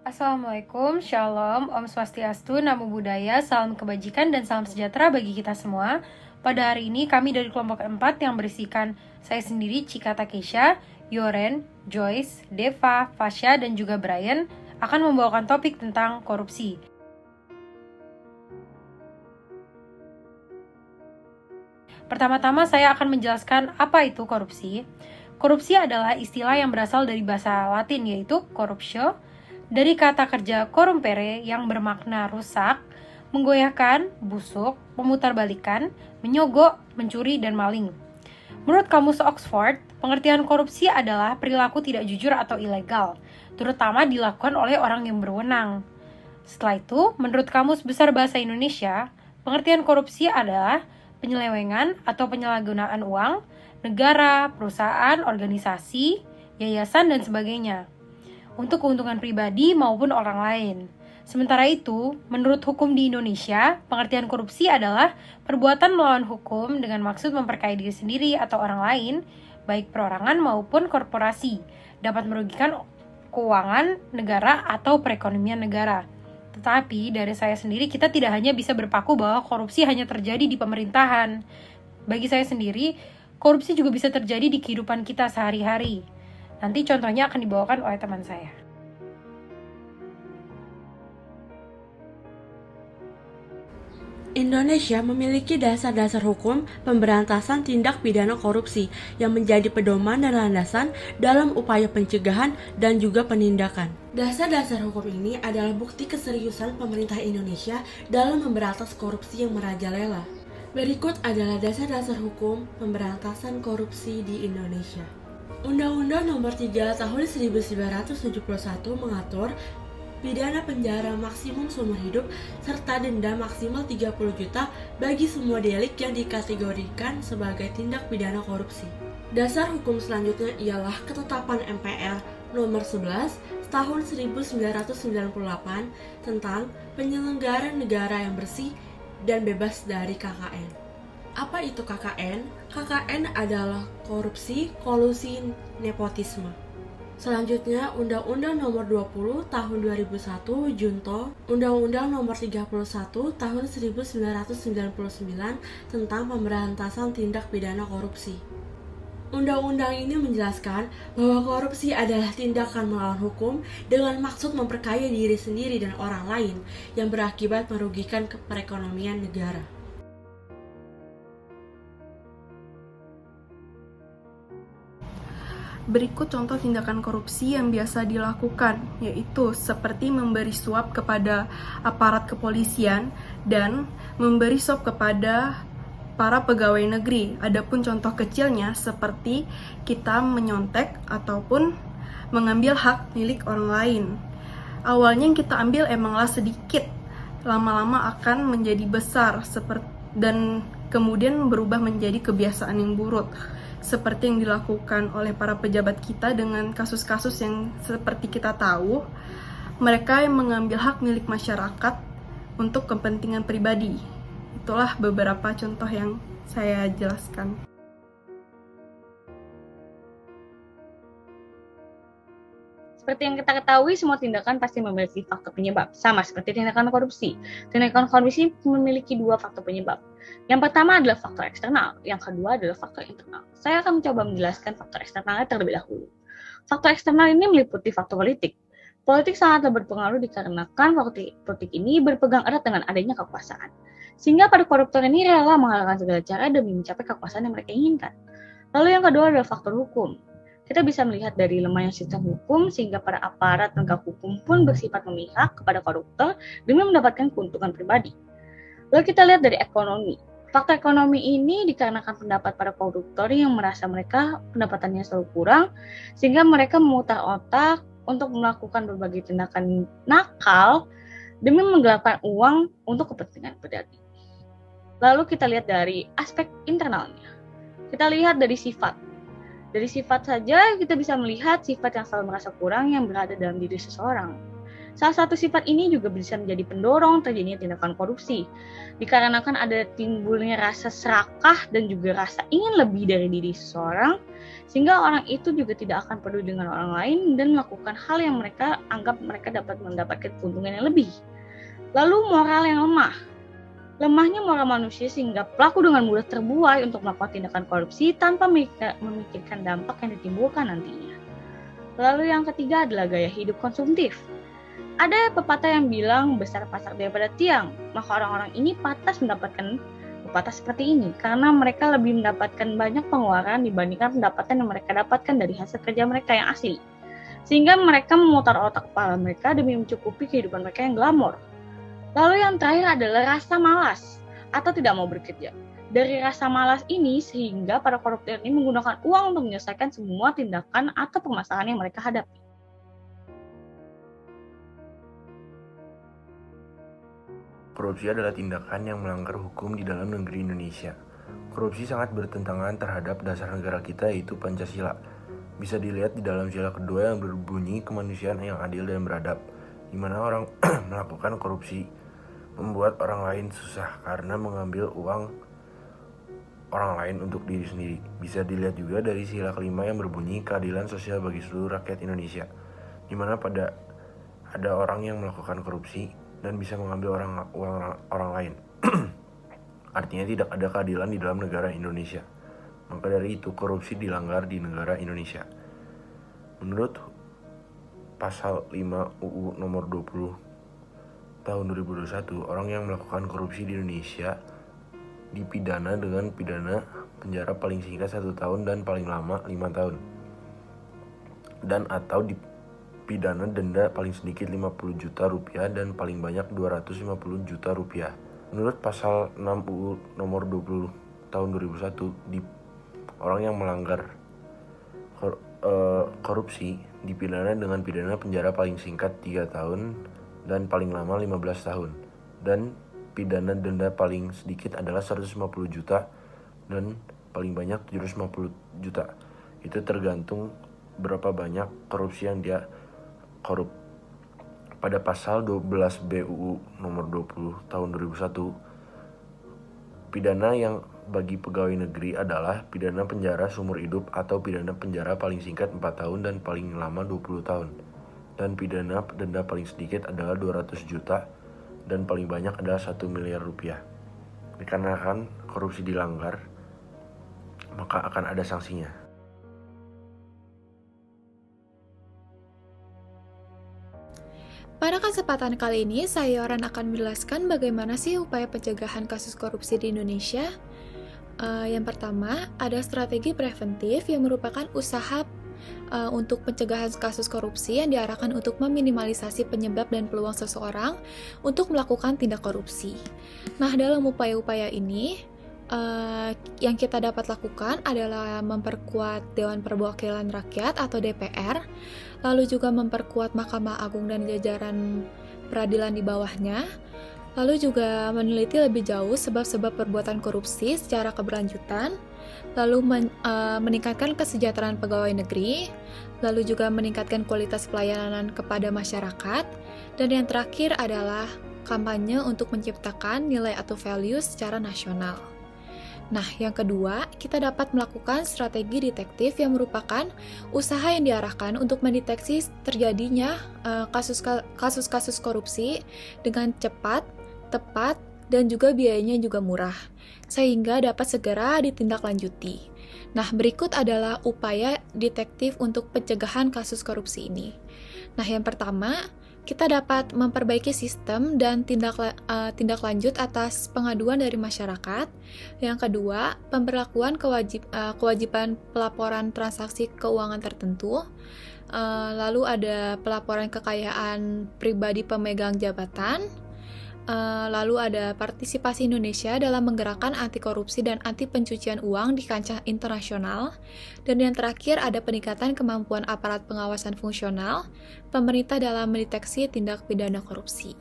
Assalamualaikum, Shalom, Om Swastiastu, Namo Buddhaya, salam kebajikan dan salam sejahtera bagi kita semua. Pada hari ini kami dari kelompok 4 yang berisikan saya sendiri, Cika Takesha, Yoren, Joyce, Deva, Fasya, dan juga Brian akan membawakan topik tentang korupsi. Pertama-tama saya akan menjelaskan apa itu korupsi. Korupsi adalah istilah yang berasal dari bahasa Latin yaitu corruptio, dari kata kerja corrumpere yang bermakna rusak, menggoyahkan, busuk, memutarbalikkan, menyogok, mencuri, dan maling. Menurut Kamus Oxford, pengertian korupsi adalah perilaku tidak jujur atau ilegal, terutama dilakukan oleh orang yang berwenang. Setelah itu, menurut Kamus Besar Bahasa Indonesia, pengertian korupsi adalah penyelewengan atau penyalahgunaan uang, negara, perusahaan, organisasi, yayasan, dan sebagainya untuk keuntungan pribadi maupun orang lain. Sementara itu, menurut hukum di Indonesia, pengertian korupsi adalah perbuatan melawan hukum dengan maksud memperkaya diri sendiri atau orang lain, baik perorangan maupun korporasi, dapat merugikan keuangan negara atau perekonomian negara. Tetapi dari saya sendiri, kita tidak hanya bisa berpaku bahwa korupsi hanya terjadi di pemerintahan. Bagi saya sendiri, korupsi juga bisa terjadi di kehidupan kita sehari-hari. Nanti contohnya akan dibawakan oleh teman saya. Indonesia memiliki dasar-dasar hukum pemberantasan tindak pidana korupsi yang menjadi pedoman dan landasan dalam upaya pencegahan dan juga penindakan. Dasar-dasar hukum ini adalah bukti keseriusan pemerintah Indonesia dalam memberantas korupsi yang merajalela. Berikut adalah dasar-dasar hukum pemberantasan korupsi di Indonesia. Undang-Undang Nomor 3 Tahun 1971 mengatur pidana penjara maksimum seumur hidup serta denda maksimal 30 juta bagi semua delik yang dikategorikan sebagai tindak pidana korupsi. Dasar hukum selanjutnya ialah Ketetapan MPR Nomor 11 Tahun 1998 tentang penyelenggaraan negara yang bersih dan bebas dari KKN. Apa itu KKN? KKN adalah korupsi, kolusi, nepotisme. Selanjutnya, Undang-Undang Nomor 20 Tahun 2001 Junto, Undang-Undang Nomor 31 Tahun 1999 tentang pemberantasan tindak pidana korupsi. Undang-undang ini menjelaskan bahwa korupsi adalah tindakan melawan hukum dengan maksud memperkaya diri sendiri dan orang lain yang berakibat merugikan perekonomian negara. Berikut contoh tindakan korupsi yang biasa dilakukan, yaitu seperti memberi suap kepada aparat kepolisian dan memberi suap kepada para pegawai negeri. Adapun contoh kecilnya seperti kita menyontek ataupun mengambil hak milik orang lain. Awalnya yang kita ambil emanglah sedikit, lama-lama akan menjadi besar dan kemudian berubah menjadi kebiasaan yang buruk, seperti yang dilakukan oleh para pejabat kita dengan kasus-kasus yang seperti kita tahu, mereka yang mengambil hak milik masyarakat untuk kepentingan pribadi. Itulah beberapa contoh yang saya jelaskan. Seperti yang kita ketahui, semua tindakan pasti memiliki faktor penyebab, sama seperti tindakan korupsi. Tindakan korupsi memiliki dua faktor penyebab. Yang pertama adalah faktor eksternal, yang kedua adalah faktor internal. Saya akan mencoba menjelaskan faktor eksternalnya terlebih dahulu. Faktor eksternal ini meliputi faktor politik. Politik sangatlah berpengaruh dikarenakan politik ini berpegang erat dengan adanya kekuasaan. Sehingga para koruptor ini rela menghalalkan segala cara demi mencapai kekuasaan yang mereka inginkan. Lalu yang kedua adalah faktor hukum. Kita bisa melihat dari lemahnya sistem hukum sehingga para aparat penegak hukum pun bersifat memihak kepada koruptor demi mendapatkan keuntungan pribadi. Lalu kita lihat dari ekonomi. Faktor ekonomi ini dikarenakan pendapat para koruptor yang merasa mereka pendapatannya selalu kurang sehingga mereka memutar otak untuk melakukan berbagai tindakan nakal demi menggelapkan uang untuk kepentingan pribadi. Lalu kita lihat dari aspek internalnya. Kita lihat dari sifat. Dari sifat saja kita bisa melihat sifat yang selalu merasa kurang yang berada dalam diri seseorang. Salah satu sifat ini juga bisa menjadi pendorong terjadinya tindakan korupsi, dikarenakan ada timbulnya rasa serakah dan juga rasa ingin lebih dari diri seseorang, sehingga orang itu juga tidak akan peduli dengan orang lain dan melakukan hal yang mereka anggap mereka dapat mendapatkan keuntungan yang lebih. Lalu moral yang lemah. Lemahnya moral manusia sehingga pelaku dengan mudah terbuai untuk melakukan tindakan korupsi tanpa memikirkan dampak yang ditimbulkan nantinya. Lalu yang ketiga adalah gaya hidup konsumtif. Ada pepatah yang bilang besar pasak daripada tiang, maka orang-orang ini pantas mendapatkan pepatah seperti ini karena mereka lebih mendapatkan banyak pengeluaran dibandingkan pendapatan yang mereka dapatkan dari hasil kerja mereka yang asli. Sehingga mereka memutar otak kepala mereka demi mencukupi kehidupan mereka yang glamor. Lalu yang terakhir adalah rasa malas atau tidak mau bekerja. Dari rasa malas ini sehingga para koruptor ini menggunakan uang untuk menyelesaikan semua tindakan atau permasalahan yang mereka hadapi. Korupsi adalah tindakan yang melanggar hukum di dalam negeri Indonesia. Korupsi sangat bertentangan terhadap dasar negara kita yaitu Pancasila. Bisa dilihat di dalam sila kedua yang berbunyi kemanusiaan yang adil dan beradab, di mana orang melakukan korupsi membuat orang lain susah karena mengambil uang orang lain untuk diri sendiri. Bisa dilihat juga dari sila kelima yang berbunyi keadilan sosial bagi seluruh rakyat Indonesia, di mana ada orang yang melakukan korupsi dan bisa mengambil uang orang lain. Artinya tidak ada keadilan di dalam negara Indonesia. Maka dari itu korupsi dilanggar di negara Indonesia. Menurut pasal 5 UU nomor 20 tahun 2021, orang yang melakukan korupsi di Indonesia dipidana dengan pidana penjara paling singkat 1 tahun dan paling lama 5 tahun. Dan atau pidana denda paling sedikit 50 juta rupiah dan paling banyak 250 juta rupiah. Menurut pasal 6 UU nomor 20 tahun 2001, orang yang melanggar korupsi dipidana dengan pidana penjara paling singkat 3 tahun dan paling lama 15 tahun. Dan pidana denda paling sedikit adalah 150 juta dan paling banyak 750 juta. Itu tergantung berapa banyak korupsi yang dia korup. Pada pasal 12 BUU nomor 20 tahun 2001, pidana yang bagi pegawai negeri adalah pidana penjara seumur hidup atau pidana penjara paling singkat 4 tahun dan paling lama 20 tahun. Dan pidana denda paling sedikit adalah 200 juta dan paling banyak adalah 1 miliar rupiah. Dikarenakan korupsi dilanggar, maka akan ada sanksinya. Pada kesempatan kali ini, saya Yoran akan menjelaskan bagaimana sih upaya pencegahan kasus korupsi di Indonesia. Yang pertama, ada strategi preventif yang merupakan usaha untuk pencegahan kasus korupsi yang diarahkan untuk meminimalisasi penyebab dan peluang seseorang untuk melakukan tindak korupsi. Nah, dalam upaya-upaya ini, yang kita dapat lakukan adalah memperkuat Dewan Perwakilan Rakyat atau DPR, lalu juga memperkuat Mahkamah Agung dan jajaran peradilan di bawahnya, lalu juga meneliti lebih jauh sebab-sebab perbuatan korupsi secara keberlanjutan, lalu meningkatkan kesejahteraan pegawai negeri, lalu juga meningkatkan kualitas pelayanan kepada masyarakat, dan yang terakhir adalah kampanye untuk menciptakan nilai atau value secara nasional. Nah, yang kedua, kita dapat melakukan strategi detektif yang merupakan usaha yang diarahkan untuk mendeteksi terjadinya kasus-kasus korupsi dengan cepat, tepat, dan juga biayanya juga murah, sehingga dapat segera ditindaklanjuti. Nah, berikut adalah upaya detektif untuk pencegahan kasus korupsi ini. Nah, yang pertama, kita dapat memperbaiki sistem dan tindak lanjut atas pengaduan dari masyarakat. Yang kedua, pemberlakuan kewajiban pelaporan transaksi keuangan tertentu. Lalu ada pelaporan kekayaan pribadi pemegang jabatan. Lalu ada partisipasi Indonesia dalam menggerakkan anti korupsi dan anti pencucian uang di kancah internasional. Dan yang terakhir ada peningkatan kemampuan aparat pengawasan fungsional pemerintah dalam mendeteksi tindak pidana korupsi.